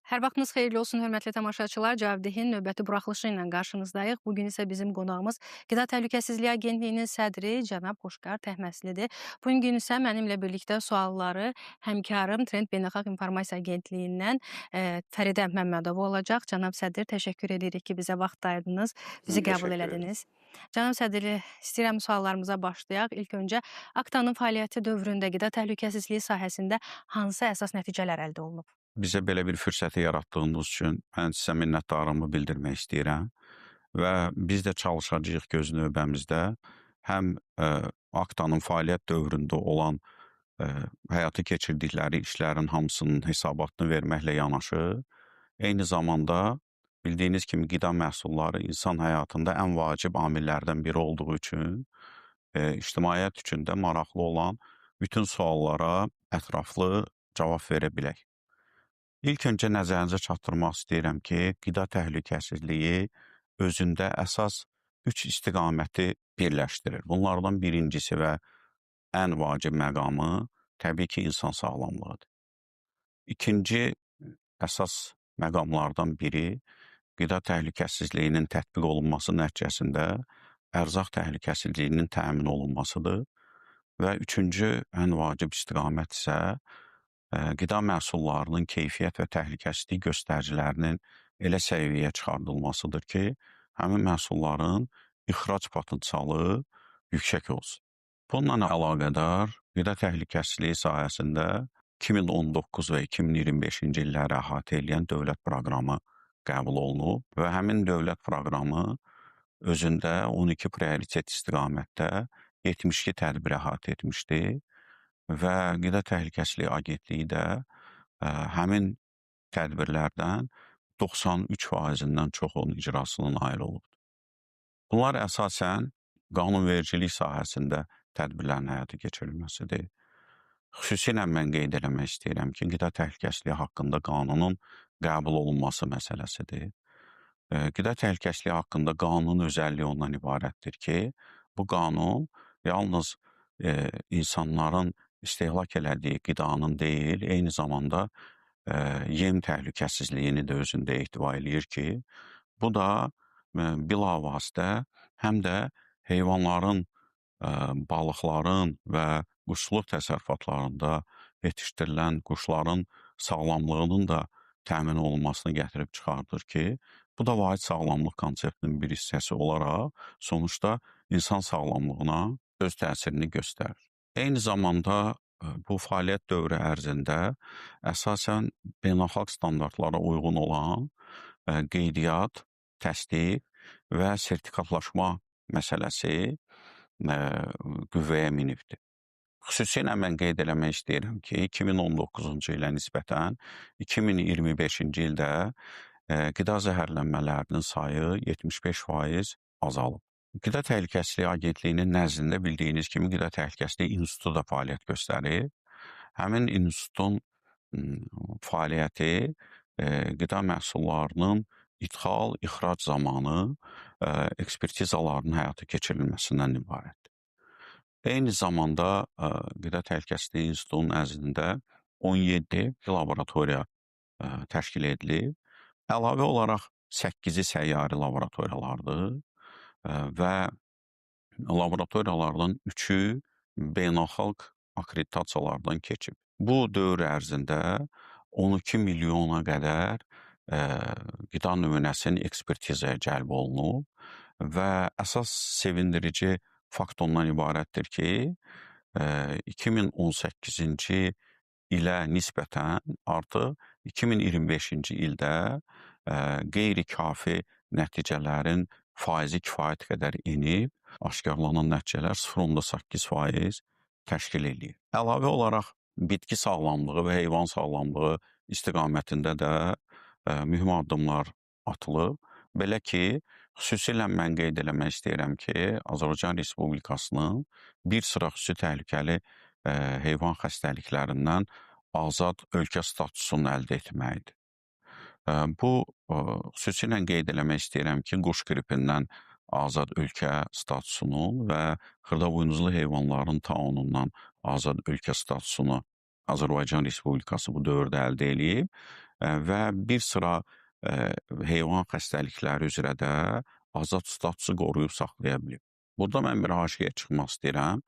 Hər vaxtınız xeyirli olsun, hörmətli tamaşaçılar. Cavabdehin növbəti buraxılışı ilə qarşınızdayıq. Bugün isə bizim qonağımız Qida Təhlükəsizliyi Agentliyinin sədri cənab Xoşqar Təhməslidir. Bu gün isə mənimlə birlikdə sualları həmkarım Trend Beynəlxalq İnformasiya Agentliyindən Fəridə Məmmədova olacaq. Cənab sədr, təşəkkür edirik ki, bizə vaxt ayırdınız, bizi Mən qəbul təşəkkür edirəm. elədiniz. Cənab sədr, istəyirəm suallarımıza başlayaq. İlk öncə, Aktanın fəaliyyəti dövründə qida təhlükəsizliyi sahəsində hansı əsas nəticələr əldə olunub? Bizə belə bir fürsəti yaratdığınız üçün mən sizə minnətdarlığımı bildirmək istəyirəm və biz də çalışacağıq göz növbəmizdə həm Aktanın fəaliyyət dövründə olan həyata keçirdikləri işlərin hamısının hesabatını verməklə yanaşı, eyni zamanda bildiyiniz kimi qida məhsulları insan həyatında ən vacib amillərdən biri olduğu üçün ictimaiyyət üçün də maraqlı olan bütün suallara ətraflı cavab verə bilək. İlk öncə nəzərinizə çatdırmaq istəyirəm ki, qida təhlükəsizliyi özündə əsas 3 istiqaməti birləşdirir. Bunlardan birincisi və ən vacib məqamı təbii ki, insan sağlamlığıdır. İkinci əsas məqamlardan biri qida təhlükəsizliyinin tətbiq olunması nəticəsində ərzaq təhlükəsizliyinin təmin olunmasıdır və üçüncü ən vacib istiqamət isə qida məhsullarının keyfiyyət və təhlükəsizlik göstəricilərinin elə səviyyəyə çıxardılmasıdır ki, həmin məhsulların ixrac potensialı yüksək olsun. Bununla əlaqədar qida təhlükəsizliyi sahəsində 2019 və 2025-ci illəri əhatə edən dövlət proqramı qəbul olunub və həmin dövlət proqramı özündə 12 prioritet istiqamətdə 72 tədbir əhatə etmişdir və Qida Təhlükəsizliyi Agentliyi də həmin tədbirlərdən 93%-dən çoxunun icrasına nail olubdur. Bunlar əsasən qanunvericilik sahəsində tədbirlərin həyata keçirilməsidir. Xüsusilə mən qeyd eləmək istəyirəm ki, qida təhlükəsizliyi haqqında qanunun qəbul olunması məsələsidir. Qida təhlükəsizliyi haqqında qanunun özəlliyi ondan ibarətdir ki, bu qanun yalnız insanların istehlak elədiyi qidanın deyil, eyni zamanda yem təhlükəsizliyini də özündə ehtiva eləyir ki, bu da bilavasitə həm də heyvanların, balıqların və quşluq təsərrüfatlarında yetişdirilən quşların sağlamlığının da təmin olunmasını gətirib çıxardır ki, bu da vahid sağlamlıq konseptinin bir hissəsi olaraq sonuçta insan sağlamlığına öz təsirini göstərir. Eyni zamanda bu fəaliyyət dövrü ərzində əsasən beynəlxalq standartlara uyğun olan qeydiyyat, təsdiq və sertifikatlaşma məsələsi qüvvəyə minibdir. Xüsusilə mən qeyd eləmək istəyirəm ki, 2019-cu ilə nisbətən 2025-ci ildə qida zəhərlənmələrinin sayı 75% azalıb. Qida Təhlükəsizliyi Agentliyinin nəzdində bildiyiniz kimi Qida Təhlükəsizliyi İnstitutu da fəaliyyət göstərir. Həmin institutun fəaliyyəti qida məhsullarının ixal, ixrac zamanı ekspertizaların həyata keçirilməsindən ibarətdir. Eyni zamanda Qida Təhlükəsizliyi İnstitutunun nəzdində 17 laboratoriya təşkil edilib. Əlavə olaraq 8-i səyyari laboratoriyalardır və laboratoriyalardan 3-ü beynəlxalq akkreditasiyalardan keçib. Bu dövr ərzində 12 milyona qədər qida nümunəsinin ekspertizaya cəlb olunub və əsas sevindirici fakt ondan ibarətdir ki, 2018-ci ilə nisbətən artıq 2025-ci ildə qeyri-kafi nəticələrin faizi kifayət qədər enib, aşkarlanan nəticələr 0,8% təşkil edir. Əlavə olaraq bitki sağlamlığı və heyvan sağlamlığı istiqamətində də mühüm addımlar atılıb. Belə ki, xüsusilə mən qeyd eləmək istəyirəm ki, Azərbaycan Respublikasının bir sıra xüsusi təhlükəli heyvan xəstəliklərindən azad ölkə statusunu əldə etməkdir. Bu, xüsusilə qeyd eləmək istəyirəm ki, quş qripindən azad ölkə statusunun və xırdabuynuzlu heyvanların taunundan azad ölkə statusunu Azərbaycan Respublikası bu dövrdə əldə edib və bir sıra heyvan xəstəlikləri üzrə də azad statusu qoruyub saxlaya bilib. Burada mən bir haşiyə çıxmaq istəyirəm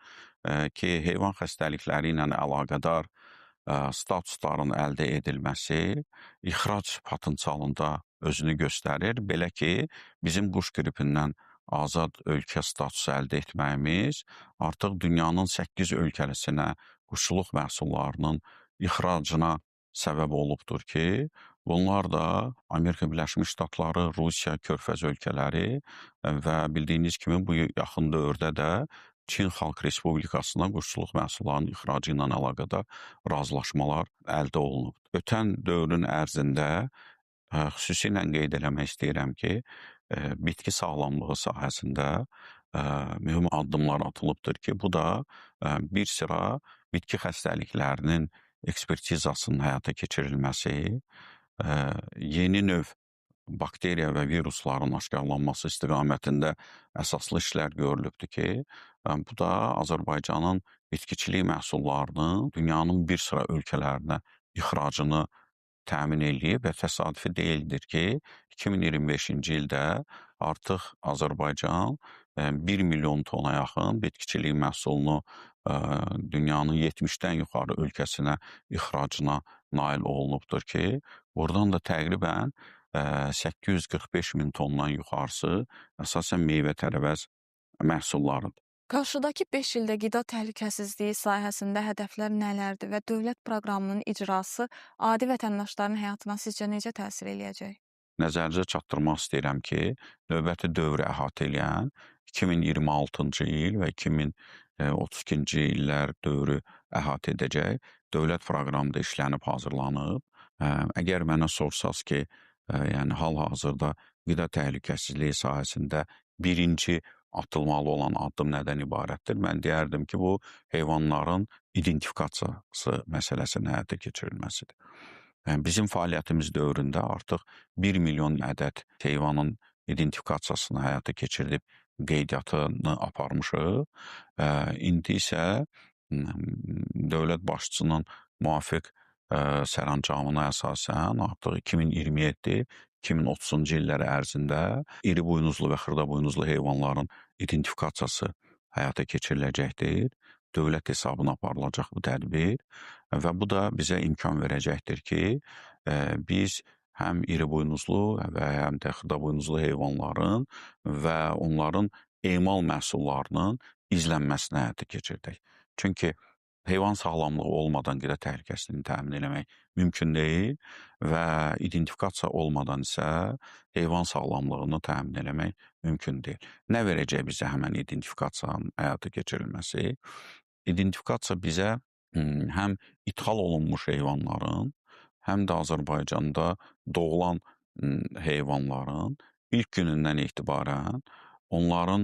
ki, heyvan xəstəlikləri ilə əlaqədar statusların əldə edilməsi ixrac potensialında özünü göstərir. Belə ki, bizim quş qripindən azad ölkə statusu əldə etməyimiz artıq dünyanın 8 ölkəsinə quşçuluq məhsullarının ixracına səbəb olubdur ki, bunlar da Amerika Birləşmiş Ştatları, Rusiya, Körfəz ölkələri və bildiyiniz kimi bu yaxın dövrdə də Çin Xalq Respublikasına quşçuluq məhsullarının ixracı ilə əlaqədar razılaşmalar əldə olunub. Ötən dövrün ərzində xüsusilə qeyd eləmək istəyirəm ki, bitki sağlamlığı sahəsində mühüm addımlar atılıbdır ki, bu da bir sıra bitki xəstəliklərinin ekspertizasının həyata keçirilməsi, yeni növ bakteriya və virusların aşkarlanması istiqamətində əsaslı işlər görülübdür ki, bu da Azərbaycanın bitkiçilik məhsullarının dünyanın bir sıra ölkələrinə ixracını təmin eləyib və təsadüfi deyildir ki, 2025-ci ildə artıq Azərbaycan 1 milyon tona yaxın bitkiçilik məhsulunu dünyanın 70-dən yuxarı ölkəsinə ixracına nail olunubdur ki, buradan da təqribən 845 min tondan yuxarısı əsasən meyvə-tərəvəz məhsullarıdır. Qarşıdakı 5 ildə qida təhlükəsizliyi sahəsində hədəflər nələrdir və dövlət proqramının icrası adi vətəndaşların həyatına sizcə necə təsir eləyəcək? Nəzərinizə çatdırmaq istəyirəm ki, növbəti dövrü əhatə eləyən 2026-cı il və 2032-ci illər dövrü əhatə edəcək dövlət proqramında işlənib hazırlanıb. Əgər mənə sorsaz ki, yəni hal-hazırda qida təhlükəsizliyi sahəsində birinci atılmalı olan addım nədən ibarətdir? Mən deyərdim ki, bu heyvanların identifikasiyası məsələsinin həyata keçirilməsidir. Bizim fəaliyyətimiz dövründə artıq 1 milyon ədəd heyvanın identifikasiyasını həyata keçirilib qeydiyyatını aparmışıq. İndi isə dövlət başçısının müvafiq sərəncamına əsasən artıq 2027-2030-cu illər ərzində iri buynuzlu və xırda buynuzlu heyvanların identifikasiyası həyata keçiriləcəkdir. Dövlət hesabına aparılacaq bu tədbir və bu da bizə imkan verəcəkdir ki, biz həm iri buynuzlu və həm də xırda buynuzlu heyvanların və onların emal məhsullarının izlənməsini həyata keçirdək. Çünki heyvan sağlamlığı olmadan qida təhlükəsizliyini təmin etmək mümkün deyil və identifikasiya olmadan isə heyvan sağlamlığını təmin etmək mümkün deyil. Nə verəcək bizə həmən identifikasiyanın həyata keçirilməsi? İdentifikasiya bizə həm ithal olunmuş heyvanların, həm də Azərbaycanda doğulan heyvanların ilk günündən etibarən onların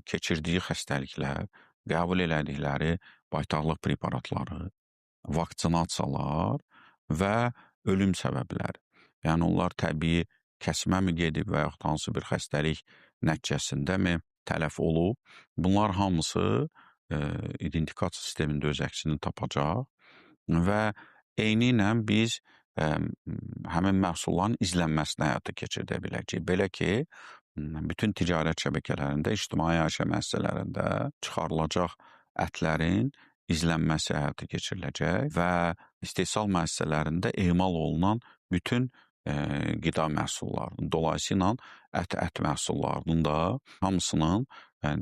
keçirdiyi xəstəliklər, qəbul elədikləri baytarlıq preparatları, vaksinasiyalar və ölüm səbəbləri. Yəni, onlar təbii kəsməmi gedib və yaxud hansı bir xəstəlik nəticəsindəmi tələf olub. Bunlar hamısı identifikasiya sistemində öz əksini tapacaq və eyni ilə biz həmin məhsulların izlənməsini həyata keçirdə biləcəyik. Belə ki, bütün ticarət şəbəkələrində, ictimai yaşam müəssisələrində çıxarılacaq ətlərin izlənməsi həyata keçiriləcək və istehsal müəssisələrində emal olunan bütün qida məhsullarının, dolayısıyla ət məhsullarının da hamısının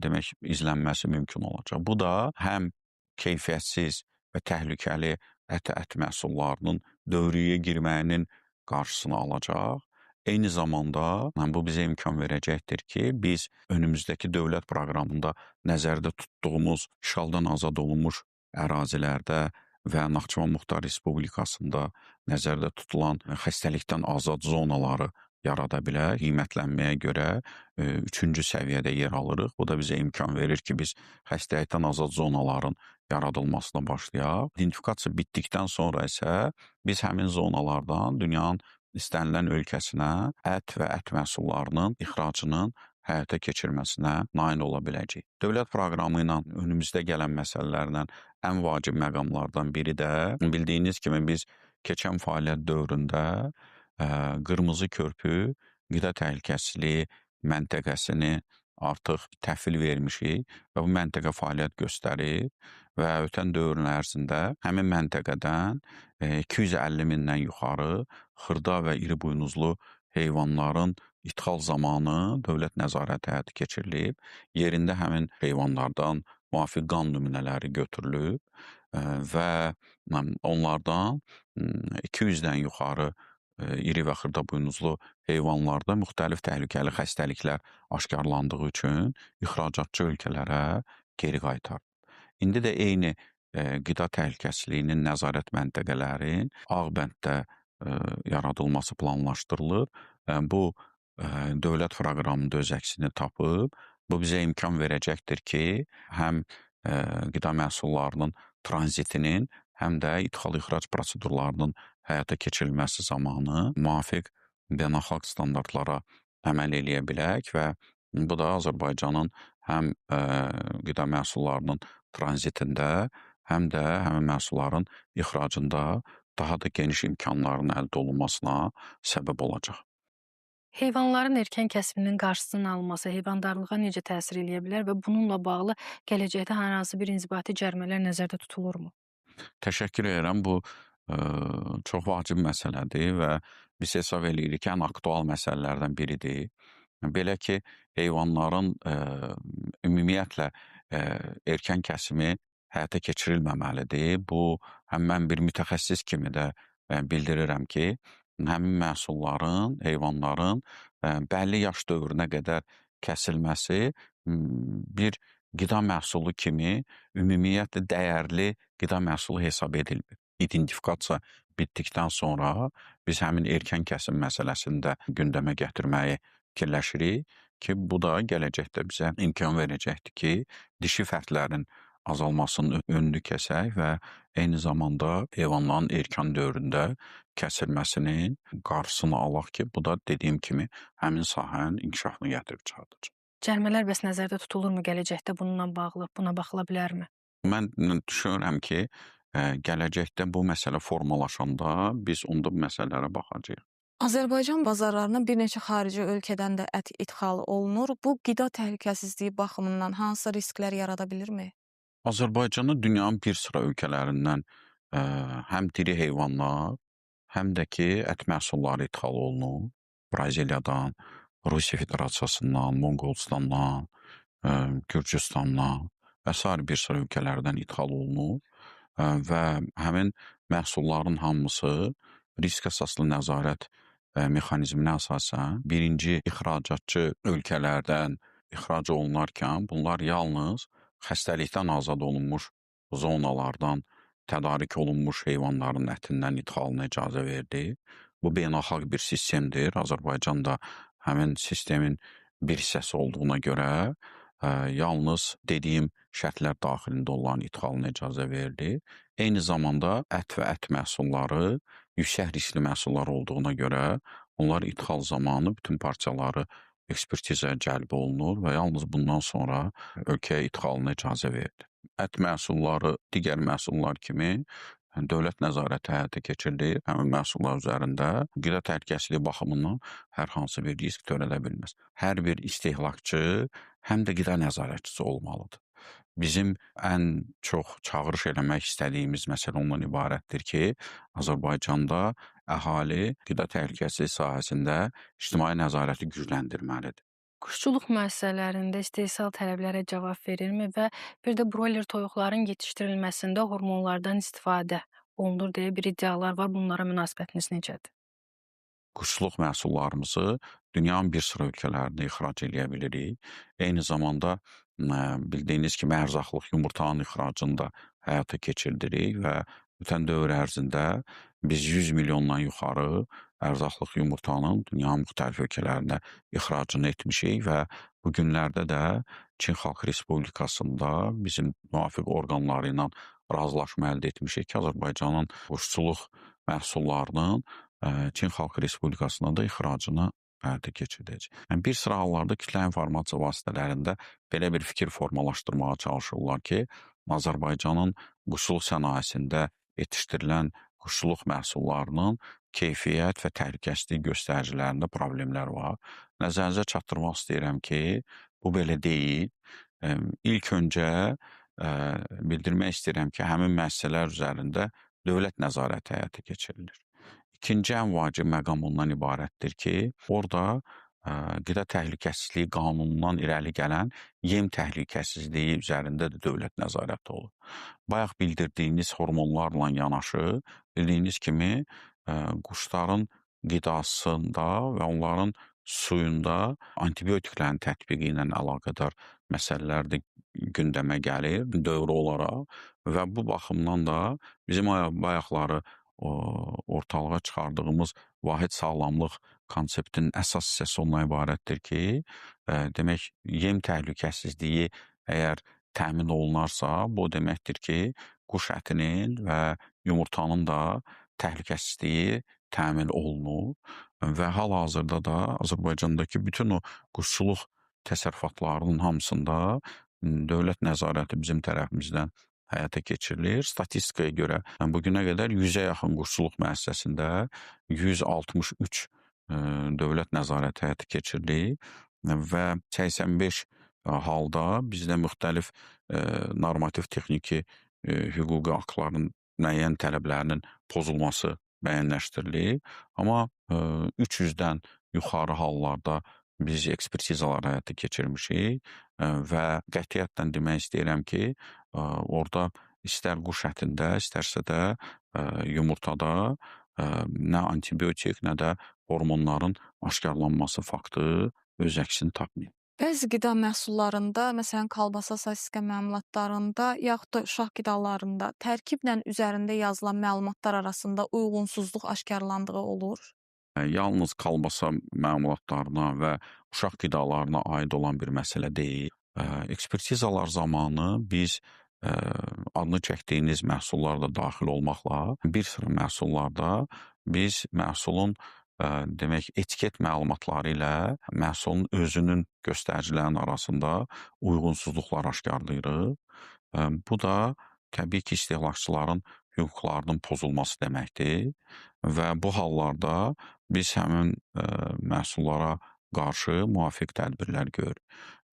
demək izlənməsi mümkün olacaq. Bu da həm keyfiyyətsiz və təhlükəli ət məhsullarının dövrüyə girməyinin qarşısını alacaq. Eyni zamanda bu bizə imkan verəcəkdir ki, biz önümüzdəki dövlət proqramında nəzərdə tutduğumuz işğaldan azad olunmuş ərazilərdə və Naxçıvan Muxtar Respublikasında nəzərdə tutulan xəstəlikdən azad zonaları yarada bilər. Qiymətlənməyə görə 3-cü səviyyədə yer alırıq. Bu da bizə imkan verir ki, biz xəstəlikdən azad zonaların yaradılmasına başlayaq. İdentifikasiya bitdikdən sonra isə biz həmin zonalardan dünyanın istənilən ölkəsinə ət və ət məhsullarının ixracının həyata keçirməsinə nail ola biləcək. Dövlət proqramı ilə önümüzdə gələn məsələlərlə ən vacib məqamlardan biri də bildiyiniz kimi biz keçən fəaliyyət dövründə Qırmızı Körpü qida təhlükəsizliyi məntəqəsini artıq təhvil vermişik və bu məntəqə fəaliyyət göstərir və ötən dövrün ərzində həmin məntəqədən 250 mindən yuxarı xırda və iri buynuzlu heyvanların ithal zamanı dövlət nəzarəti həyata keçirilib. Yerində həmin heyvanlardan müvafiq qan nümunələri götürülüb və onlardan 200-dən yuxarı iri və xırda buynuzlu heyvanlarda müxtəlif təhlükəli xəstəliklər aşkarlandığı üçün ixracatçı ölkələrə geri qaytarılıb. İndi də eyni qida təhlükəsizliyinin nəzarət məntəqələrinin Ağbənddə yaradılması planlaşdırılır. Bu dövlət proqramında öz əksini tapıb. Bu bizə imkan verəcəkdir ki, həm qida məhsullarının tranzitinin, həm də ithal-ixrac prosedurlarının həyata keçirilməsi zamanı müvafiq beynəlxalq standartlara əməl eləyə bilək və bu da Azərbaycanın həm qida məhsullarının tranzitində, həm də həmin məhsulların ixracında daha da geniş imkanların əldə olunmasına səbəb olacaq. Heyvanların erkən kəsiminin qarşısının alınması heyvandarlığa necə təsir eləyə bilər və bununla bağlı gələcəkdə hər hansı bir inzibati cərimələr nəzərdə tutulurmu? Təşəkkür edirəm. Bu çox vacib məsələdir və biz hesab eləyirik ki, ən aktual məsələlərdən biridir. Belə ki, heyvanların ümumiyyətlə erkən kəsimi həyata keçirilməməlidir. Bu, həm mən bir mütəxəssis kimi də bildirirəm ki, həmin məhsulların, heyvanların bəlli yaş dövrünə qədər kəsilməsi bir qida məhsulu kimi ümumiyyətlə dəyərli qida məhsulu hesab edilmir. İdentifikasiya bitdikdən sonra biz həmin erkən kəsim məsələsini də gündəmə gətirməyi fikirləşirik ki, bu da gələcəkdə bizə imkan verəcəkdir ki, dişi fərdlərin azalmasının önünü kəsək və eyni zamanda heyvanların erkən dövründə kəsilməsinin qarşısını alaq ki, bu da dediyim kimi həmin sahənin inkişafını gətirib çıxardacaq. Cərimələr bəs nəzərdə tutulurmu gələcəkdə bununla bağlı? Buna baxıla bilərmi? Mən düşünürəm ki, gələcəkdə bu məsələ formalaşanda biz onda bu məsələlərə baxacağıq. Azərbaycan bazarlarına bir neçə xarici ölkədən də ət ixal olunur. Bu qida təhlükəsizliyi baxımından hansı risklər yarada bilirmi? Azərbaycana dünyanın bir sıra ölkələrindən həm diri heyvanlar, həm də ki, ət məhsulları ixal olunur. Braziliyadan, Rusiya Federasiyasından, Monqolistandan, Gürcüstandan və sair bir sıra ölkələrdən ixal olunur və həmin məhsulların hamısı risk əsaslı nəzarət mexanizminə əsasən birinci ixracatçı ölkələrdən ixrac olunarkən bunlar yalnız xəstəlikdən azad olunmuş zonalardan tədarik olunmuş heyvanların ətindən ixalına icazə verdi. Bu beynəlxalq bir sistemdir. Azərbaycan da həmin sistemin bir hissəsi olduğuna görə yalnız dediyim şərtlər daxilində olan ixalına icazə verdi. Eyni zamanda ət və ət məhsulları yüksək riskli məhsullar olduğuna görə onlar ixal zamanı bütün parçaları ekspertizaya cəlb olunur və yalnız bundan sonra ölkəyə ixalına icazə verilir. Ət məhsulları digər məhsullar kimi dövlət nəzarəti həyata keçirilir. Həmin məhsullar üzərində qida təhlükəsizliyi baxımından hər hansı bir risk törədə bilməz. Hər bir istehlakçı həm də qida nəzarətçisi olmalıdır. Bizim ən çox çağırış eləmək istədiyimiz məsələ ondan ibarətdir ki, Azərbaycanda əhali qida təhlükəsizliyi sahəsində ictimai nəzarəti gücləndirməlidir. Quşçuluq müəssisələrində istehsal tələblərə cavab verirmi və bir də broiler toyuqların yetişdirilməsində hormonlardan istifadə olunur deyə bir iddialar var. Bunlara münasibətiniz necədir? Quşçuluq məhsullarımızı dünyanın bir sıra ölkələrində ixrac eləyə bilirik. Eyni zamanda bildiyiniz kimi ərzaqlıq yumurtanın ixracını da həyata keçirdirik və ötən dövr ərzində biz 100 milyondan yuxarı ərzaqlıq yumurtanın dünyanın müxtəlif ölkələrində ixracını etmişik və bu günlərdə də Çin Xalq Respublikasında bizim müvafiq orqanları ilə razılaşma əldə etmişik ki, Azərbaycanın quşçuluq məhsullarının Çin Xalq Respublikasına da ixracını həyata keçirdəcək. Yəni, bir sıra hallarda kütlə informasiya vasitələrində belə bir fikir formalaşdırmağa çalışırlar ki, Azərbaycanın quşçuluq sənayesində yetişdirilən quşçuluq məhsullarının keyfiyyət və təhlükəsizlik göstəricilərində problemlər var. Nəzərinizə çatdırmaq istəyirəm ki, bu belə deyil. İlk öncə bildirmək istəyirəm ki, həmin müəssisələr üzərində dövlət nəzarəti həyata keçirilir. İkinci ən vacib məqam ondan ibarətdir ki, orada qida təhlükəsizliyi qanunundan irəli gələn yem təhlükəsizliyi üzərində də dövlət nəzarəti olur. Bayaq bildirdiyiniz hormonlarla yanaşı, bildiyiniz kimi quşların qidasında və onların suyunda antibiotiklərin tətbiqi ilə əlaqədar məsələlər də gündəmə gəlir dövrü olaraq və bu baxımdan da bizim bayaqları ortalığa çıxardığımız vahid sağlamlıq konseptinin əsas hissəsi ondan ibarətdir ki, demək, yem təhlükəsizliyi əgər təmin olunarsa, bu deməkdir ki, quş ətinin və yumurtanın da təhlükəsizliyi təmin olunur və hal-hazırda da Azərbaycandakı bütün o quşçuluq təsərrüfatlarının hamısında dövlət nəzarəti bizim tərəfimizdən həyata keçirilir. Statistikaya görə bugünə qədər 100-ə yaxın quşçuluq müəssisəsində 163 dövlət nəzarəti həyata keçirilir və 85 halda bizdə müxtəlif normativ texniki hüquqi aktların müəyyən tələblərinin pozulması müəyyənləşdirilir. Amma 300-dən yuxarı hallarda biz ekspertizalar həyata keçirmişik və qətiyyətlə demək istəyirəm ki, orada istər quş ətində, istərsə də yumurtada nə antibiotik, nə də hormonların aşkarlanması faktı öz əksini tapmayıb. Bəzi qida məhsullarında, məsələn, kolbasa, sosiska məmulatlarında, yaxud da uşaq qidalarında tərkiblə üzərində yazılan məlumatlar arasında uyğunsuzluq aşkarlandığı olur. Yalnız kolbasa məmulatlarına və uşaq qidalarına aid olan bir məsələ deyil. Ekspertizalar zamanı biz adını çəkdiyiniz məhsullar da daxil olmaqla bir sıra məhsullarda biz məhsulun demək, etiket məlumatları ilə məhsulun özünün göstəricilərinin arasında uyğunsuzluqlar aşkarlayırıq. Bu da təbii ki, istehlakçıların hüquqlarının pozulması deməkdir və bu hallarda biz həmin məhsullara qarşı müvafiq tədbirlər görürük.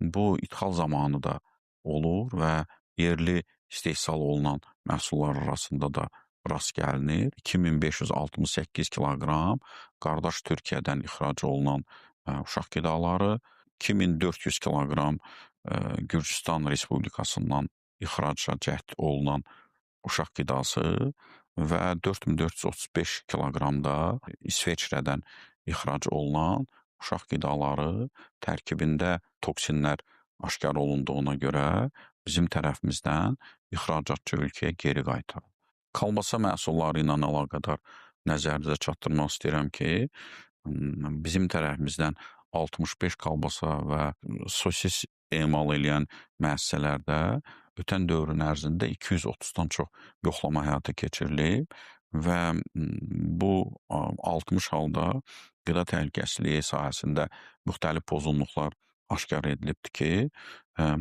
Bu ithal zamanı da olur və yerli istehsal olunan məhsullar arasında da rast gəlinir. 2568 kiloqram qardaş Türkiyədən ixrac olunan uşaq qidaları, 2400 kiloqram Gürcüstan Respublikasından ixraca cəhd olunan uşaq qidası və 4435 kiloqram da İsveçrədən ixrac olunan uşaq qidaları tərkibində toksinlər aşkar olunduğuna görə bizim tərəfimizdən ixracatçı ölkəyə geri qaytarılır. Kolbasa məhsulları ilə əlaqədar nəzərinizə çatdırmaq istəyirəm ki, bizim tərəfimizdən 65 kolbasa və sosis emal edən müəssisələrdə ötən dövrün ərzində 230-dan çox yoxlama həyata keçirilib və bu 60 halda qida təhlükəsizliyi sahəsində müxtəlif pozğunluqlar aşkar edilibdir ki,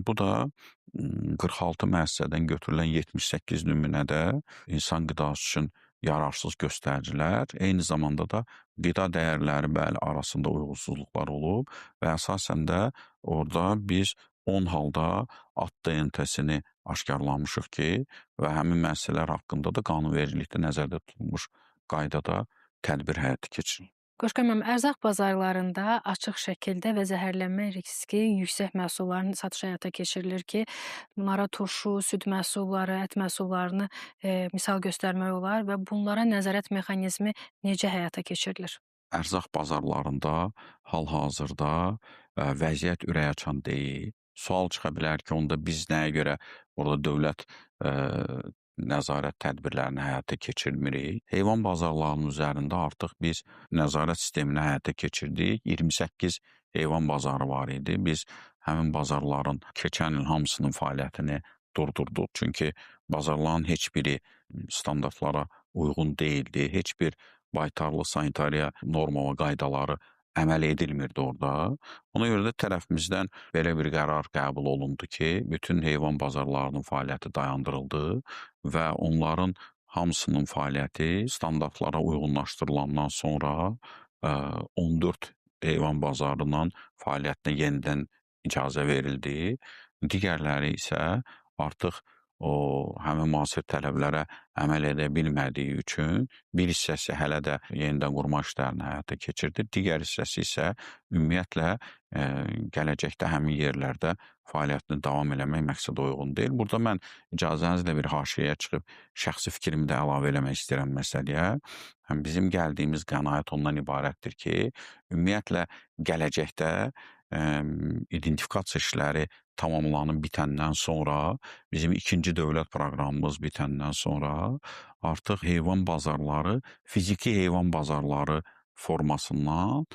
bu da 46 müəssisədən götürülən 78 nümunədə insan qidası üçün yararsız göstəricilər, eyni zamanda da qida dəyərləri bəli arasında uyğunsuzluqlar olub və əsasən də orada biz 10 halda ad DNT-sini aşkarlamışıq ki, və həmin müəssisələr haqqında da qanunvericilikdə nəzərdə tutulmuş qaydada tədbir həyata keçirilir. Qoşqan müəllim, ərzaq bazarlarında açıq şəkildə və zəhərlənmə riski yüksək məhsulların satışı həyata keçirilir ki, bunlara turşu, süd məhsulları, ət məhsullarını misal göstərmək olar və bunlara nəzarət mexanizmi necə həyata keçirilir? Ərzaq bazarlarında hal-hazırda vəziyyət ürəkaçan deyil. Sual çıxa bilər ki, onda biz nəyə görə orada dövlət nəzarət tədbirlərini həyata keçirmirik? Heyvan bazarlarının üzərində artıq biz nəzarət sistemini həyata keçirdik. 28 heyvan bazarı var idi. Biz həmin bazarların keçən il hamısının fəaliyyətini durdurduq. Çünki bazarların heç biri standartlara uyğun deyildi. Heç bir baytarlı sanitariya norma və qaydaları əməl edilmirdi orada. Ona görə də tərəfimizdən belə bir qərar qəbul olundu ki, bütün heyvan bazarlarının fəaliyyəti dayandırıldı və onların hamısının fəaliyyəti standartlara uyğunlaşdırılandan sonra 14 heyvan bazarından fəaliyyətinə yenidən icazə verildi. Digərləri isə artıq o həmin müasir tələblərə əməl edə bilmədiyi üçün bir hissəsi hələ də yenidən qurma işlərini həyata keçirdir. Digər hissəsi isə ümumiyyətlə gələcəkdə həmin yerlərdə fəaliyyətini davam eləmək məqsədə uyğun deyil. Burada mən icazənizlə bir haşiyəyə çıxıb şəxsi fikrimi də əlavə eləmək istəyirəm məsələyə. Bizim gəldiyimiz qənaət ondan ibarətdir ki, ümumiyyətlə gələcəkdə identifikasiya işləri tamamlanıb bitəndən sonra, bizim ikinci dövlət proqramımız bitəndən sonra artıq heyvan bazarları fiziki heyvan bazarları formasından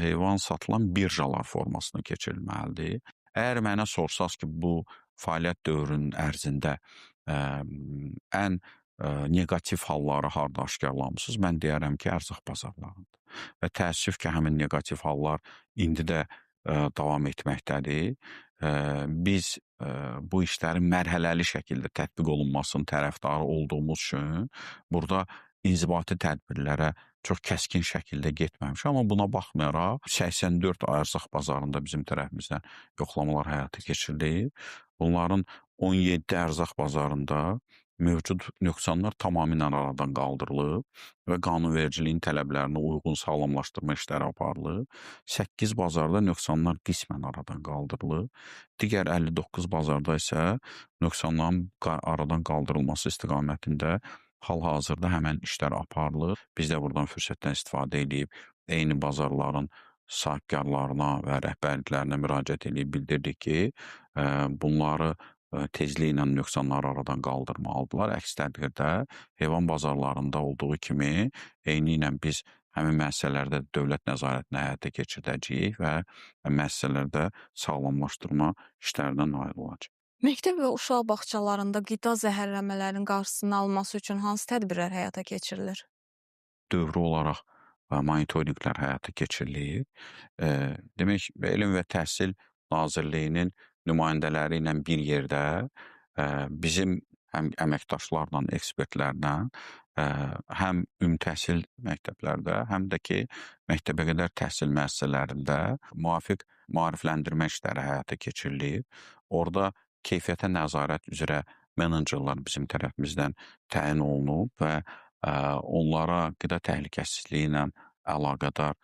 heyvan satılan birjalar formasına keçirilməlidir. Əgər mənə sorsanız ki, bu fəaliyyət dövrünün ərzində ən neqativ halları harda aşkarlamısınız? Mən deyərəm ki, ərzaq bazarlarında. Və təəssüf ki, həmin neqativ hallar indi də davam etməkdədir. Biz bu işlərin mərhələli şəkildə tətbiq olunmasının tərəfdarı olduğumuz üçün burada inzibati tədbirlərə çox kəskin şəkildə getməmiş. Amma buna baxmayaraq 84 ərzaq bazarında bizim tərəfimizdən yoxlamalar həyata keçirilir. Bunların 17 ərzaq bazarında mövcud nöqsanlar tamamilə aradan qaldırılıb və qanunvericiliyin tələblərinə uyğun sağlamlaşdırma işləri aparılıb. 8 bazarda nöqsanlar qismən aradan qaldırılıb. Digər 59 bazarda isə nöqsanların aradan qaldırılması istiqamətində hal-hazırda həmən işlər aparılır. Biz də buradan fürsətdən istifadə edib eyni bazarların sahibkarlarına və rəhbərliklərinə müraciət edib bildirdik ki, bunları tezliklə nöqsanları aradan qaldırmalıdırlar. Əks təqdirdə heyvan bazarlarında olduğu kimi eyni ilə biz həmin müəssisələrdə dövlət nəzarətini həyata keçirdəcəyik və müəssisələrdə sağlamlaşdırma işlərindən nail olacaq. Məktəb və uşaq bağçalarında qida zəhərlənmələrinin qarşısının alınması üçün hansı tədbirlər həyata keçirilir? Dövrü olaraq monitorinqlər həyata keçirilir. Demək, Elm və Təhsil Nazirliyinin nümayəndələri ilə bir yerdə bizim həm əməkdaşlarla, ekspertlərlə həm ümumi təhsil məktəblərdə, həm də ki, məktəbəqədər təhsil müəssisələrində müvafiq maarifləndirmə işləri həyata keçirilir. Orada keyfiyyətə nəzarət üzrə menecerlər bizim tərəfimizdən təyin olunub və onlara qida təhlükəsizliyi ilə əlaqədar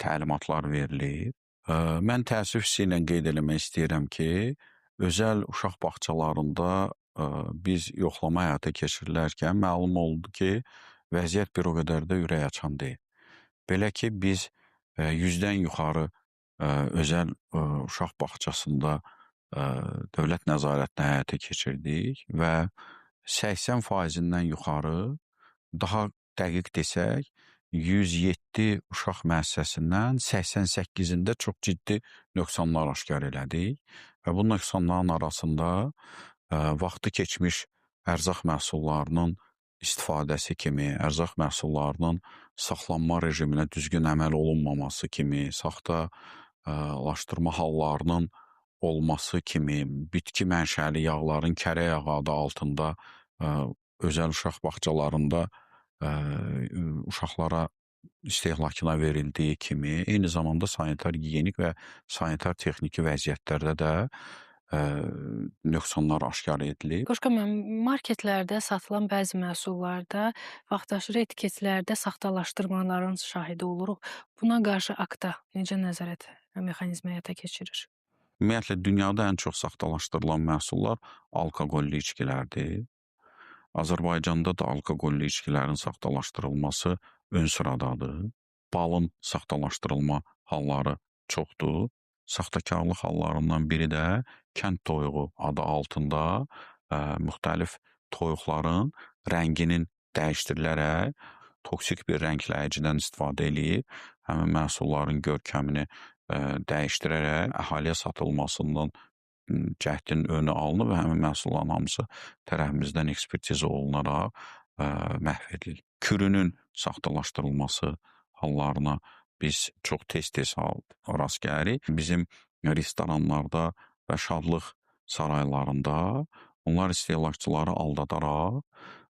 təlimatlar verilir. Mən təəssüf hissi ilə qeyd eləmək istəyirəm ki, özəl uşaq bağçalarında biz yoxlama həyata keçirilərkən məlum oldu ki, vəziyyət bir o qədər də ürək açan deyil. Belə ki, biz 100-dən yuxarı özəl uşaq bağçasında dövlət nəzarətini həyata keçirdik və 80%-dən yuxarı, daha dəqiq desək, 107 uşaq müəssisəsindən 88-ində çox ciddi nöqsanlar aşkar elədik və bu nöqsanların arasında vaxtı keçmiş ərzaq məhsullarının istifadəsi kimi, ərzaq məhsullarının saxlanma rejiminə düzgün əməl olunmaması kimi, saxtalaşdırma hallarının olması kimi, bitki mənşəli yağların kərə yağı adı altında özəl uşaq bağçalarında uşaqlara istehlakına verildiyi kimi, eyni zamanda sanitar gigiyenik və sanitar texniki vəziyyətlərdə də nöqsanlar aşkar edilib. Qoşqa müəllim, marketlərdə satılan bəzi məhsullarda vaxtaşırı etiketlərdə saxtalaşdırmaların şahidi oluruq. Buna qarşı AQTA necə nəzarət mexanizmi həyata keçirir? Ümumiyyətlə, dünyada ən çox saxtalaşdırılan məhsullar alkoqolli içkilərdir. Azərbaycanda da alkoqolli içkilərin saxtalaşdırılması ön sıradadır. Balın saxtalaşdırılma halları çoxdur. Saxtakarlıq hallarından biri də kənd toyuğu adı altında müxtəlif toyuqların rənginin dəyişdirilərək toksik bir rəngləyicidən istifadə eləyib, həmin məhsulların görkəmini dəyişdirərək əhaliyə satılmasından cəhdin önü alınıb və həmin məhsulların hamısı tərəfimizdən ekspertiza olunaraq məhv edilir. Kürünün saxtalaşdırılması hallarına biz çox tez-tez rast gəlirik. Bizim restoranlarda və şadlıq saraylarında onlar istehlakçıları aldadaraq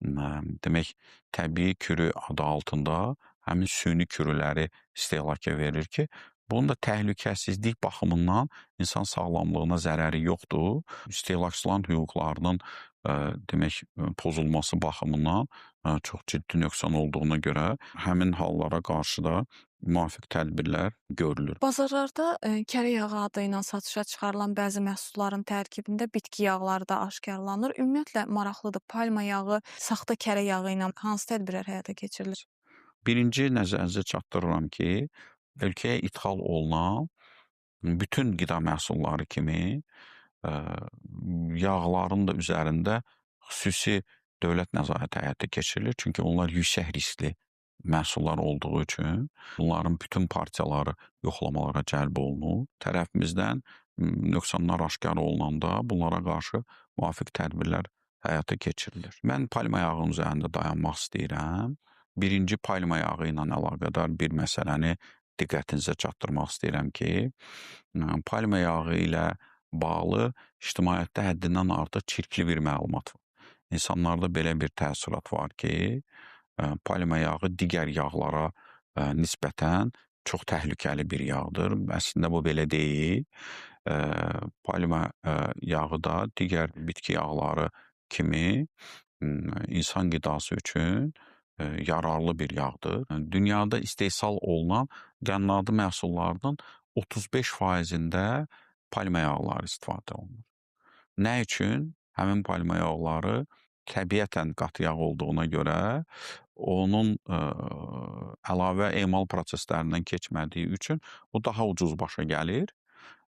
Demək, təbii kürü adı altında həmin süni kürüləri istehlaka verir ki, bunun da təhlükəsizlik baxımından insan sağlamlığına zərəri yoxdur. İstehlakçıların hüquqlarının demək, pozulması baxımından çox ciddi nöqsan olduğuna görə həmin hallara qarşı da müvafiq tədbirlər görülür. Bazarlarda kərə yağı adı ilə satışa çıxarılan bəzi məhsulların tərkibində bitki yağları da aşkarlanır. Ümumiyyətlə maraqlıdır. Palma yağı, saxta kərə yağı ilə hansı tədbirlər həyata keçirilir? Birinci nəzərinizə çatdırıram ki, ölkəyə ixal olunan bütün qida məhsulları kimi yağların da üzərində xüsusi dövlət nəzarəti həyata keçirilir. Çünki onlar yüksək riskli məhsullar olduğu üçün bunların bütün partiyaları yoxlamalara cəlb olunur. Tərəfimizdən nöqsanlar aşkar olunanda bunlara qarşı müvafiq tədbirlər həyata keçirilir. Mən palma yağının üzərində dayanmaq istəyirəm. Birinci palma yağı ilə əlaqədar bir məsələni diqqətinizə çatdırmaq istəyirəm ki, palma yağı ilə bağlı ictimaiyyətdə həddindən artıq çirkli bir məlumat var. İnsanlarda belə bir təəssürat var ki, palma yağı digər yağlara nisbətən çox təhlükəli bir yağdır. Əslində bu belə deyil. Palma yağı da digər bitki yağları kimi insan qidası üçün yararlı bir yağdır. Dünyada istehsal olunan qənnadı məhsullarının 35%-də palma yağları istifadə olunur. Nə üçün? Həmin palma yağları təbiətən qatı yağ olduğuna görə onun əlavə emal proseslərindən keçmədiyi üçün o daha ucuz başa gəlir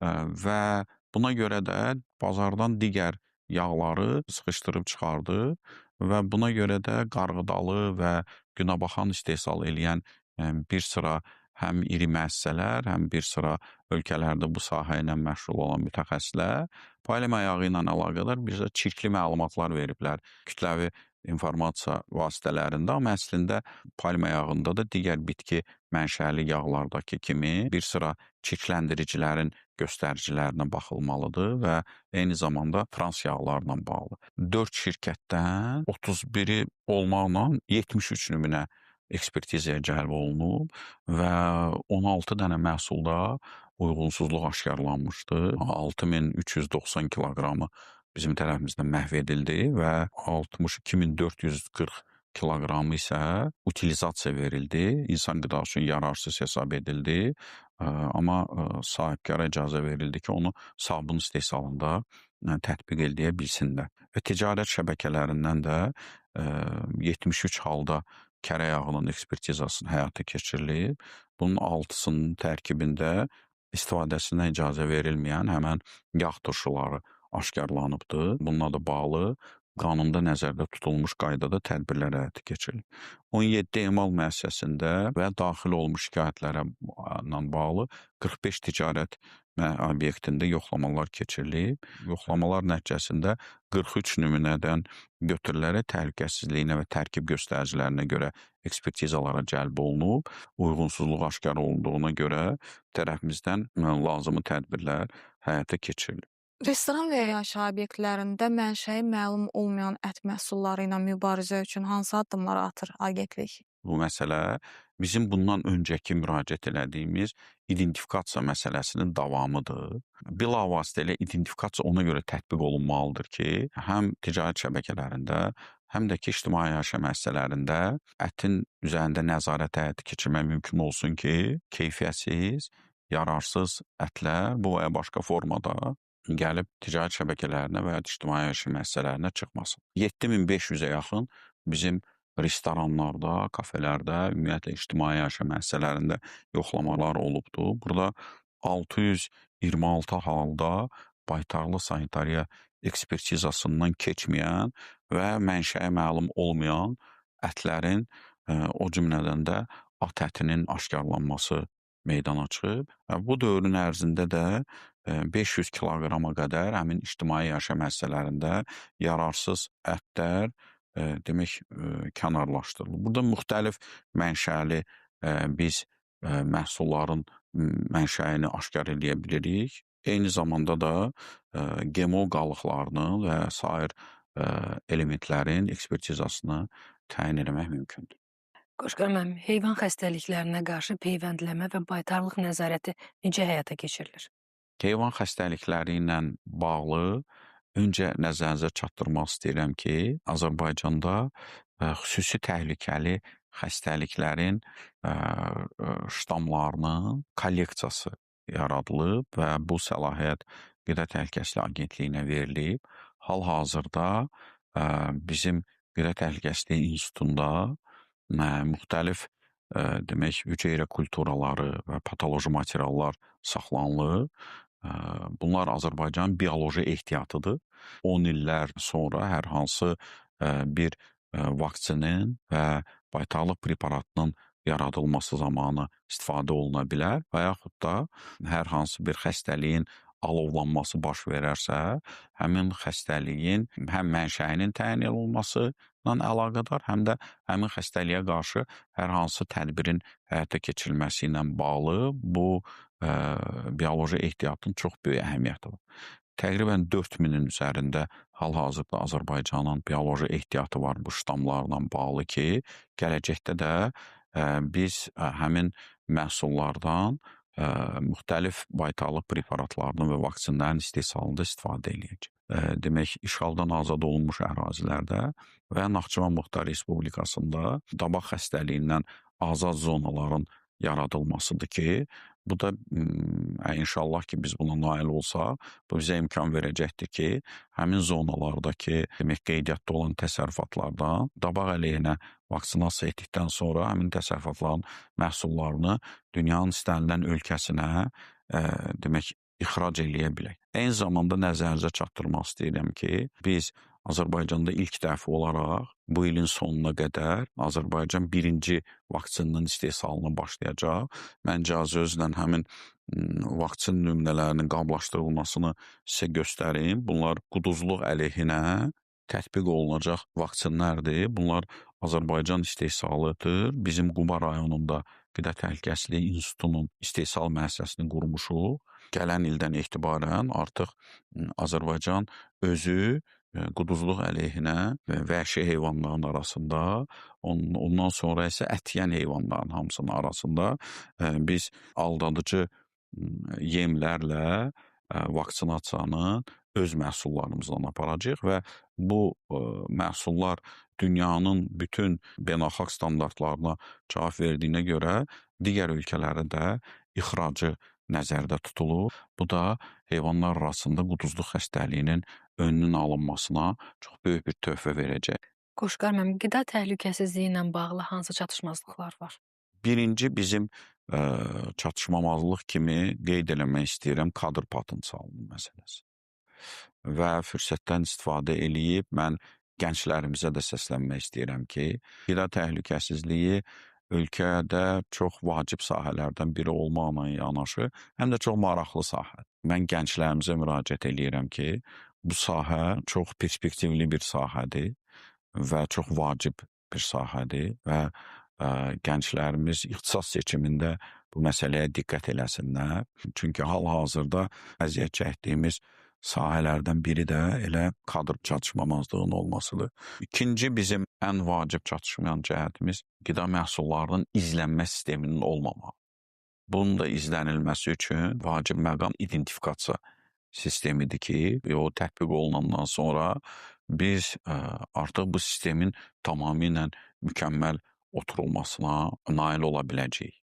və buna görə də bazardan digər yağları sıxışdırıb çıxardır və buna görə də qarğıdalı və günəbaxan istehsal eləyən bir sıra həm iri müəssisələr, həm bir sıra ölkələrdə bu sahə ilə məşğul olan mütəxəssislər palma yağı ilə əlaqədar bizə çirkli məlumatlar veriblər kütləvi informasiya vasitələrində, amma əslində palma yağında da digər bitki mənşəli yağlardakı kimi bir sıra çirkləndiricilərin göstəricilərinə baxılmalıdır və eyni zamanda trans yağlarla bağlı. 4 şirkətdən 31-i olmaqla 73 nümunə ekspertizaya cəlb olunub və 16 dənə məhsulda uyğunsuzluq aşkarlanmışdı. 6390 kiloqramı bizim tərəfimizdən məhv edildi və 62440 kiloqramı isə utilizasiya verildi. İnsan qidası üçün yararsız hesab edildi. Amma sahibkara icazə verildi ki, onu sabun istehsalında tətbiq eləyə bilsinlər. Və ticarət şəbəkələrindən də 73 halda kərə yağının ekspertizasının həyata keçirilib. Bunun 6-sının tərkibində istifadəsinə icazə verilməyən həmən yağ turşuları aşkarlanıbdır. Bununla da bağlı qanunda nəzərdə tutulmuş qaydada tədbirlər həyata keçirilir. 17 emal müəssisəsində və daxil olmuş şikayətlərə bağlı 45 ticarət obyektində yoxlamalar keçirilib. Yoxlamalar nəticəsində 43 nümunədən götürülərək təhlükəsizliyinə və tərkib göstəricilərinə görə ekspertizalara cəlb olunub. Uyğunsuzluq aşkar olunduğuna görə tərəfimizdən lazımi tədbirlər həyata keçirilir. Restoran və ya yaşayış obyektlərində mənşəyi məlum olmayan ət məhsulları ilə mübarizə üçün hansı addımlar atır agentlik? Bu məsələ bizim bundan öncəki müraciət elədiyimiz identifikasiya məsələsinin davamıdır. Bilavasitə elə identifikasiya ona görə tətbiq olunmalıdır ki, həm ticarət şəbəkələrində, həm də ki, ictimai yaşayış müəssisələrində ətin üzərində nəzarət həyata keçirmək mümkün olsun ki, keyfiyyətsiz, yararsız ətlər bu və ya başqa formada gəlib ticarət şəbəkələrinə və ya ictimai yaşayış müəssisələrinə çıxmasın. 7500-ə yaxın bizim restoranlarda, kafelərdə, ümumiyyətlə ictimai yaşayış müəssisələrində yoxlamalar olubdur. Burada 626 halda baytarlı sanitariya ekspertizasından keçməyən və mənşəyi məlum olmayan ətlərin, o cümlədən də at ətinin aşkarlanması meydana çıxıb. Bu dövrün ərzində də 500 kiloqrama qədər həmin ictimai yaşayış müəssisələrində yararsız ətlər demək kənarlaşdırılır. Burada müxtəlif mənşəli biz məhsulların mənşəyini aşkar edə bilirik. Eyni zamanda da GMO qalıqlarının və sair elementlərin ekspertizasını təyin etmək mümkündür. Qoşqar müəllim, heyvan xəstəliklərinə qarşı peyvəndləmə və baytarlıq nəzarəti necə həyata keçirilir? Heyvan xəstəlikləri ilə bağlı öncə nəzərinizə çatdırmaq istəyirəm ki, Azərbaycanda xüsusi təhlükəli xəstəliklərin ştamlarının kolleksiyası yaradılıb və bu səlahiyyət Qida Təhlükəsizliyi Agentliyinə verilib. Hal-hazırda bizim Qida Təhlükəsizliyi İnstitutunda müxtəlif demək hüceyrə kulturaları və patoloji materiallar saxlanılır. Bunlar Azərbaycanın bioloji ehtiyatıdır. 10 illər sonra hər hansı bir vaksinin və baytarlıq preparatının yaradılması zamanı istifadə oluna bilər və yaxud da hər hansı bir xəstəliyin alovlanması baş verərsə, həmin xəstəliyin həm mənşəyinin təyin olunması ilə əlaqədar, həm də həmin xəstəliyə qarşı hər hansı tədbirin həyata keçirilməsi ilə bağlı bu bioloji ehtiyatın çox böyük əhəmiyyəti var. Təqribən 4000-in üzərində hal-hazırda Azərbaycanın bioloji ehtiyatı var bu ştamlarla bağlı ki, gələcəkdə də biz həmin məhsullardan müxtəlif baytarlıq preparatlarının və vaksinlərin istehsalında istifadə edəcək. Demək, işğaldan azad olunmuş ərazilərdə və Naxçıvan Muxtar Respublikasında dabaq xəstəliyindən azad zonaların yaradılmasıdır ki, bu da inşallah ki biz buna nail olsaq, bu bizə imkan verəcəkdir ki, həmin zonalardakı demək qeydiyyatda olan təsərrüfatlardan dabaq əleyhinə vaksinasiya etdikdən sonra həmin təsərrüfatların məhsullarını dünyanın istənilən ölkəsinə demək ixrac eləyə bilək. Eyni zamanda nəzərinizə çatdırmaq istəyirəm ki, biz Azərbaycanda ilk dəfə olaraq bu ilin sonuna qədər Azərbaycan birinci vaksinin istehsalına başlayacaq. Mən icazənizlə həmin vaksin nümunələrinin qablaşdırılmasını sizə göstərim. Bunlar quduzluq əleyhinə tətbiq olunacaq vaksinlərdir. Bunlar Azərbaycan istehsalıdır. Bizim Quba rayonunda Qida Təhlükəsizliyi İnstitutunun istehsal müəssisəsini qurmuşuq. Gələn ildən etibarən artıq Azərbaycan özü quduzluq əleyhinə vəhşi heyvanların arasında, ondan sonra isə ət yeyən heyvanların hamısının arasında biz aldadıcı yemlərlə vaksinasiyanı öz məhsullarımızdan aparacağıq və bu məhsullar dünyanın bütün beynəlxalq standartlarına cavab verdiyinə görə digər ölkələrə də ixracı nəzərdə tutulur. Bu da heyvanlar arasında quduzluq xəstəliyinin önünün alınmasına çox böyük bir töhfə verəcək. Qoşqar müəllim, qida təhlükəsizliyi ilə bağlı hansı çatışmazlıqlar var? Birinci bizim çatışmamazlıq kimi qeyd eləmək istəyirəm kadr potensialının məsələsi. Və fürsətdən istifadə eləyib mən gənclərimizə də səslənmək istəyirəm ki, qida təhlükəsizliyi ölkədə çox vacib sahələrdən biri olmaqla yanaşı, həm də çox maraqlı sahədir. Mən gənclərimizə müraciət eləyirəm ki, bu sahə çox perspektivli bir sahədir və çox vacib bir sahədir və gənclərimiz ixtisas seçimində bu məsələyə diqqət eləsinlər. Çünki hal-hazırda əziyyət çəkdiyimiz sahələrdən biri də elə kadr çatışmamazlığının olmasıdır. İkinci bizim ən vacib çatışmayan cəhətimiz qida məhsullarının izlənmə sisteminin olmamağı. Bunun da izlənilməsi üçün vacib məqam identifikasiya sistemidir ki, o tətbiq olunandan sonra biz artıq bu sistemin tamamilə mükəmməl oturulmasına nail ola biləcəyik.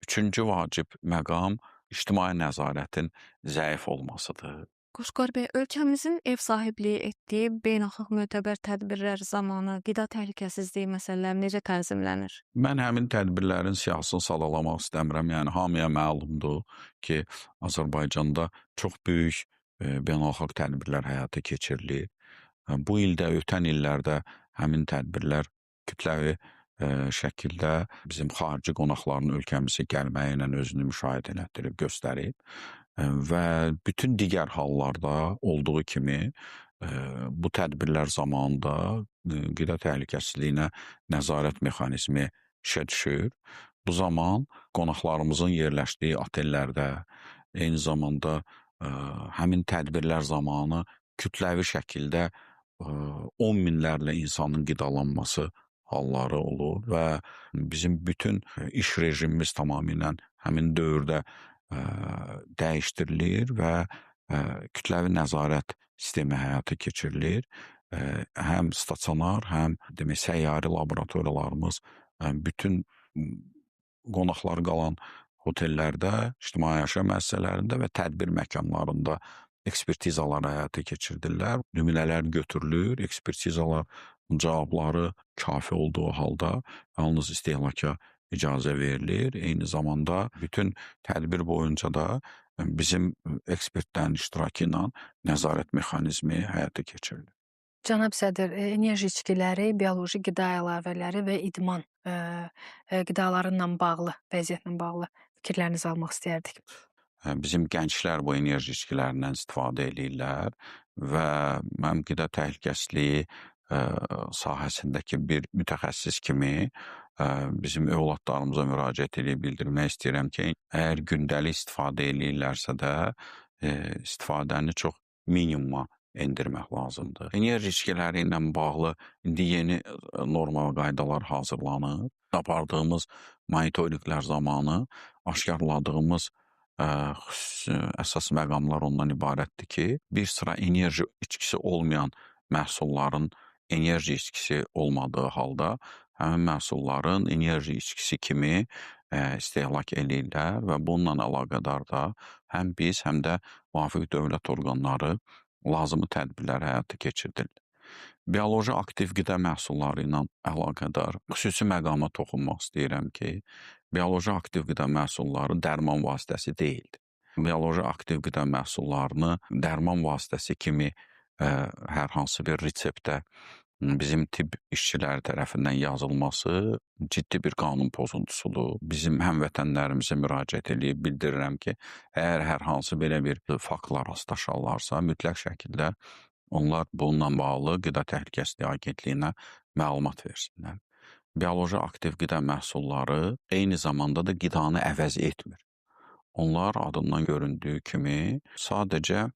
Üçüncü vacib məqam ictimai nəzarətin zəif olmasıdır. Qoşqar bəy, ölkəmizin ev sahibliyi etdiyi beynəlxalq mötəbər tədbirlər zamanı qida təhlükəsizliyi məsələləri necə tənzimlənir? Mən həmin tədbirlərin siyasını sadalamaq istəmirəm. Yəni hamıya məlumdur ki, Azərbaycanda çox böyük beynəlxalq tədbirlər həyata keçirilir. Bu ildə, ötən illərdə həmin tədbirlər kütləvi şəkildə bizim xarici qonaqların ölkəmizə gəlməyi ilə özünü müşahidə elətdirib, göstərib və bütün digər hallarda olduğu kimi bu tədbirlər zamanında qida təhlükəsizliyinə nəzarət mexanizmi işə düşür. Bu zaman qonaqlarımızın yerləşdiyi otellərdə, eyni zamanda həmin tədbirlər zamanı kütləvi şəkildə 10 minlərlə insanın qidalanması halları olur və bizim bütün iş rejimimiz tamamilə həmin dövrdə dəyişdirilir və kütləvi nəzarət sistemi həyata keçirilir. Həm stasionar, həm demək səyyari laboratoriyalarımız bütün qonaqları qalan otellərdə, ictimai yaşam müəssisələrində və tədbir məkanlarında ekspertizalar həyata keçirdirlər. Nümunələr götürülür, ekspertizalar cavabları kafi olduğu halda yalnız istehlaka icazə verilir. Eyni zamanda bütün tədbir boyunca da bizim ekspertlərin iştirakı ilə nəzarət mexanizmi həyata keçirilir. Cənab sədr, enerji içkiləri, bioloji qida əlavələri və idman qidalarıyla bağlı, vəziyyətlə bağlı fikirlərinizi almaq istəyərdik. Bizim gənclər bu enerji içkilərindən istifadə edirlər və mənim qida təhlükəsizliyi sahəsindəki bir mütəxəssis kimi bizim övladlarımıza müraciət edib bildirmək istəyirəm ki, əgər gündəlik istifadə edirlərsə də istifadəni çox minimuma endirmək lazımdır. Enerji içkiləri ilə bağlı indi yeni norma və qaydalar hazırlanır. Apardığımız monitorinqlər zamanı aşkarladığımız əsas məqamlar ondan ibarətdir ki, bir sıra enerji içkisi olmayan məhsulların enerji içkisi olmadığı halda həmin məhsulların enerji içkisi kimi istehlak edirlər və bununla əlaqədar da həm biz, həm də müvafiq dövlət orqanları lazımi tədbirlər həyata keçirdirlər. Bioloji aktiv qida məhsulları ilə əlaqədar xüsusi məqama toxunmaq istəyirəm ki, bioloji aktiv qida məhsulları dərman vasitəsi deyildir. Bioloji aktiv qida məhsullarını dərman vasitəsi kimi hər hansı bir reseptə bizim tibb işçiləri tərəfindən yazılması ciddi bir qanun pozuntusudur. Bizim həmvətənlərimizə müraciət edib bildirirəm ki, əgər hər hansı belə bir faktla rastlaşarlarsa, mütləq şəkildə onlar bununla bağlı Qida Təhlükəsizliyi Agentliyinə məlumat versinlər. Bioloji aktiv qida məhsulları eyni zamanda da qidanı əvəz etmir. Onlar adından göründüyü kimi sadəcə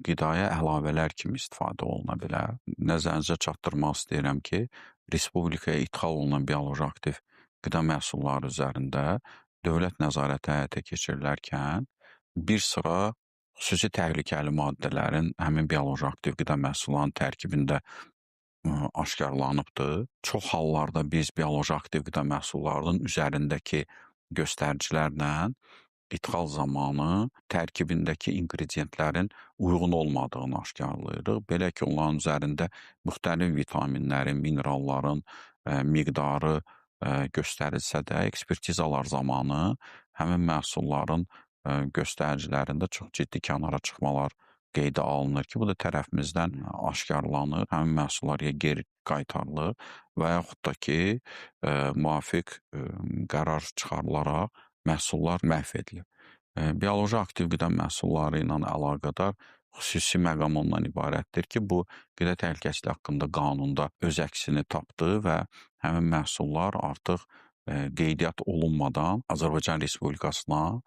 qidaya əlavələr kimi istifadə oluna bilər. Nəzərinizə çatdırmaq istəyirəm ki, Respublikaya ixal olunan bioloji aktiv qida məhsulları üzərində dövlət nəzarəti həyata keçirilərkən bir sıra xüsusi təhlükəli maddələrin həmin bioloji aktiv qida məhsullarının tərkibində aşkarlanıbdır. Çox hallarda biz bioloji aktiv qida məhsullarının üzərindəki göstəricilərlə ixal zamanı tərkibindəki ingrediyentlərin uyğun olmadığını aşkarlayırıq. Belə ki, onların üzərində müxtəlif vitaminlərin, mineralların miqdarı göstərilsə də, ekspertizalar zamanı həmin məhsulların göstəricilərində çox ciddi kənara çıxmalar qeydə alınır ki, bu da tərəfimizdən aşkarlanır, həmin məhsullar ya geri qaytarılır və yaxud da ki, müvafiq qərar çıxarılaraq məhsullar məhv edilir. Bioloji aktiv qida məhsulları ilə əlaqədar xüsusi məqam ondan ibarətdir ki, bu qida təhlükəsizliyi haqqında qanunda öz əksini tapdı və həmin məhsullar artıq qeydiyyat olunmadan Azərbaycan Respublikasına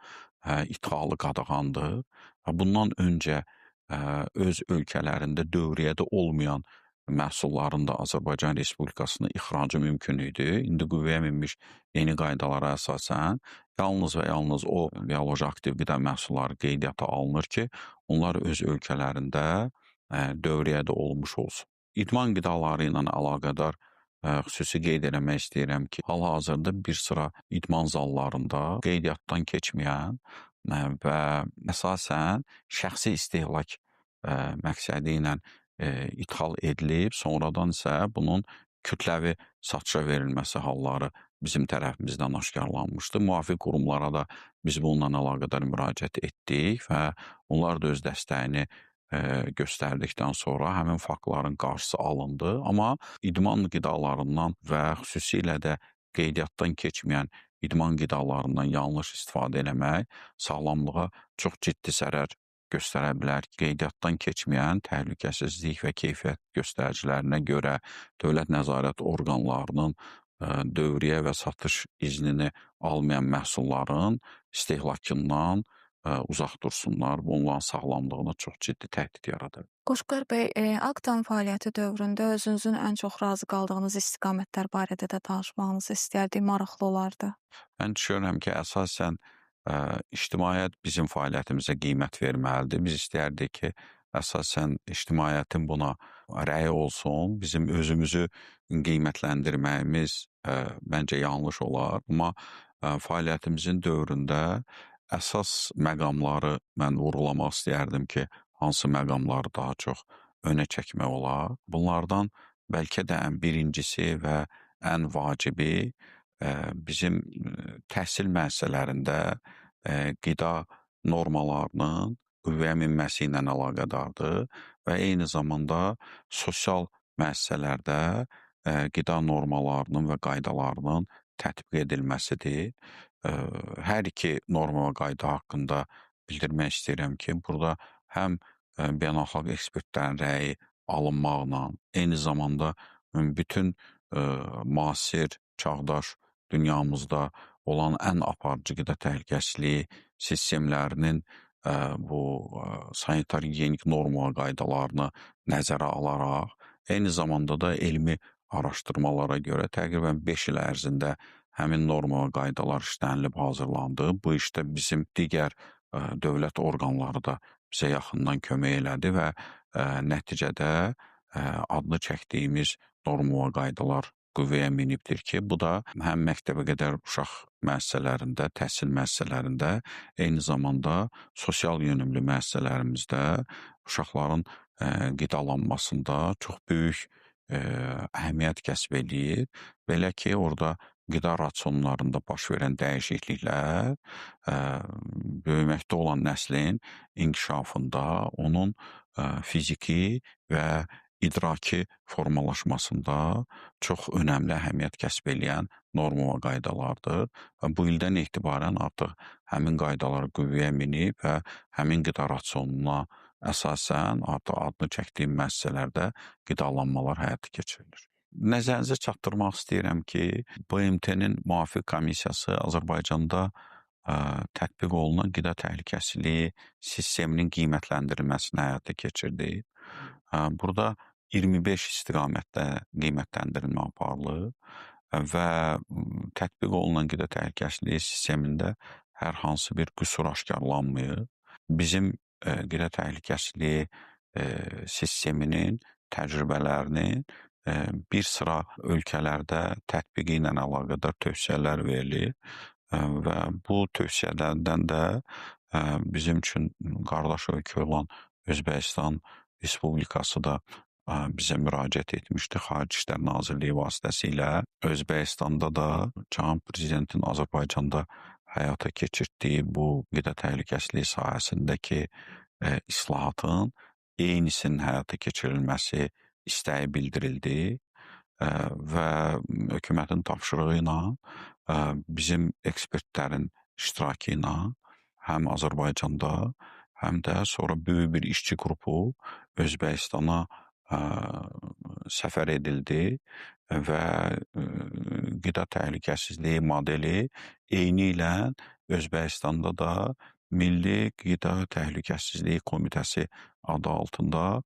ixalı qadağandır və bundan öncə öz ölkələrində dövriyyədə olmayan məhsulların da Azərbaycan Respublikasına ixracı mümkün idi. İndi qüvvəyə minmiş yeni qaydalara əsasən yalnız və yalnız o bioloji aktiv qida məhsulları qeydiyyata alınır ki, onlar öz ölkələrində dövriyyədə olmuş olsun. İdman qidaları ilə əlaqədar xüsusi qeyd eləmək istəyirəm ki, hal-hazırda bir sıra idman zallarında qeydiyyatdan keçməyən və əsasən şəxsi istehlak məqsədi ilə ixal edilib, sonradan isə bunun kütləvi satışa verilməsi halları bizim tərəfimizdən aşkarlanmışdı. Müvafiq qurumlara da biz bununla əlaqədar müraciət etdik və onlar da öz dəstəyini göstərdikdən sonra həmin faktların qarşısı alındı. Amma idman qidalarından və xüsusilə də qeydiyyatdan keçməyən idman qidalarından yanlış istifadə eləmək sağlamlığa çox ciddi zərər göstərə bilər. Qeydiyyatdan keçməyən təhlükəsizlik və keyfiyyət göstəricilərinə görə dövlət nəzarət orqanlarının dövriyyə və satış iznini almayan məhsulların istehlakından uzaq dursunlar. Bu onların sağlamlığına çox ciddi təhdid yaradır. Qoşqar bəy, Aktan fəaliyyəti dövründə özünüzün ən çox razı qaldığınız istiqamətlər barədə də danışmağınızı istərdik, maraqlı olardı. Mən düşünürəm ki, əsasən ictimaiyyət bizim fəaliyyətimizə qiymət verməlidir. Biz istəyərdik ki, əsasən ictimaiyyətin buna rəyi olsun. Bizim özümüzü qiymətləndirməyimiz məncə yanlış olar. Amma fəaliyyətimizin dövründə əsas məqamları mən vurğulamaq istəyərdim ki, hansı məqamları daha çox önə çəkmək olar. Bunlardan bəlkə də ən birincisi və ən vacibi bizim təhsil müəssisələrində qida normalarının qüvvəyə minməsi ilə əlaqədardır və eyni zamanda sosial müəssisələrdə qida normalarının və qaydalarının tətbiq edilməsidir. Hər iki norma və qayda haqqında bildirmək istəyirəm ki, burada həm beynəlxalq ekspertlərin rəyi alınmaqla, eyni zamanda bütün müasir, çağdaş dünyamızda olan ən aparıcı qida təhlükəsizliyi sistemlərinin bu sanitar gigiyenik norma və qaydalarını nəzərə alaraq, eyni zamanda da elmi araşdırmalara görə təqribən 5 il ərzində həmin norma və qaydalar işlənilib hazırlandı. Bu işdə bizim digər dövlət orqanları da bizə yaxından kömək elədi və nəticədə adını çəkdiyimiz norma və qaydalar qüvvəyə minibdir ki, bu da həm məktəbəqədər uşaq müəssisələrində, təhsil müəssisələrində, eyni zamanda sosial yönümlü müəssisələrimizdə uşaqların qidalanmasında çox böyük əhəmiyyət kəsb eləyir. Belə ki, orada qida rasionlarında baş verən dəyişikliklər böyüməkdə olan nəslin inkişafında, onun fiziki və idraki formalaşmasında çox önəmli əhəmiyyət kəsb eləyən norma və qaydalardır. Və bu ildən etibarən artıq həmin qaydalar qüvvəyə minib və həmin qida rasionuna əsasən artıq adını çəkdiyim müəssisələrdə qidalanmalar həyata keçirilir. Nəzərinizə çatdırmaq istəyirəm ki, BMT-nin müvafiq komissiyası Azərbaycanda tətbiq olunan qida təhlükəsizliyi sisteminin qiymətləndirilməsini həyata keçirdi. Burada 25 istiqamətdə qiymətləndirilmə aparılır və tətbiq olunan qida təhlükəsizliyi sistemində hər hansı bir qüsur aşkarlanmır. Bizim qida təhlükəsizliyi sisteminin təcrübələrinin bir sıra ölkələrdə tətbiqi ilə əlaqədar tövsiyələr verilir və bu tövsiyələrdən də bizim üçün qardaş ölkə olan Özbəkistan Respublikası da bizə müraciət etmişdi Xarici İşlər Nazirliyi vasitəsilə. Özbəkistanda da cənab prezidentin Azərbaycanda həyata keçirtdiyi bu qida təhlükəsizliyi sahəsindəki islahatın eynisinin həyata keçirilməsi istəyi bildirildi və hökumətin tapşırığı ilə bizim ekspertlərin iştirakı ilə həm Azərbaycanda, həm də sonra böyük bir işçi qrupu Özbəkistana səfər edildi və qida təhlükəsizliyi modeli eyni ilə Özbəkistanda da Milli Qida Təhlükəsizliyi Komitəsi adı altında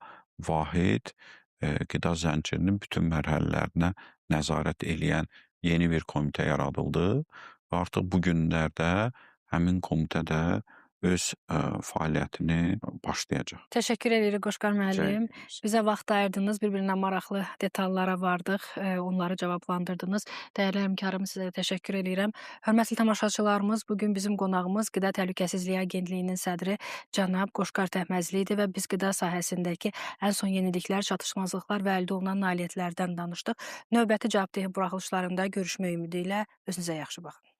vahid qida zəncirinin bütün mərhələlərinə nəzarət eləyən yeni bir komitə yaradıldı. Artıq bu günlərdə həmin komitə də öz fəaliyyətini başlayacaq. Təşəkkür edirik Qoşqar müəllim. Bizə vaxt ayırdınız, bir-birindən maraqlı detallara vardıq, onları cavablandırdınız. Dəyərli həmkarım, sizə təşəkkür edirəm. Hörmətli tamaşaçılarımız, bugün bizim qonağımız Qida Təhlükəsizliyi Agentliyinin sədri cənab Qoşqar Təhməzli idi və biz qida sahəsindəki ən son yeniliklər, çatışmazlıqlar və əldə olunan nailiyyətlərdən danışdıq. Növbəti cavabdeh buraxılışlarında görüşmək ümidi ilə özünüzə yaxşı baxın.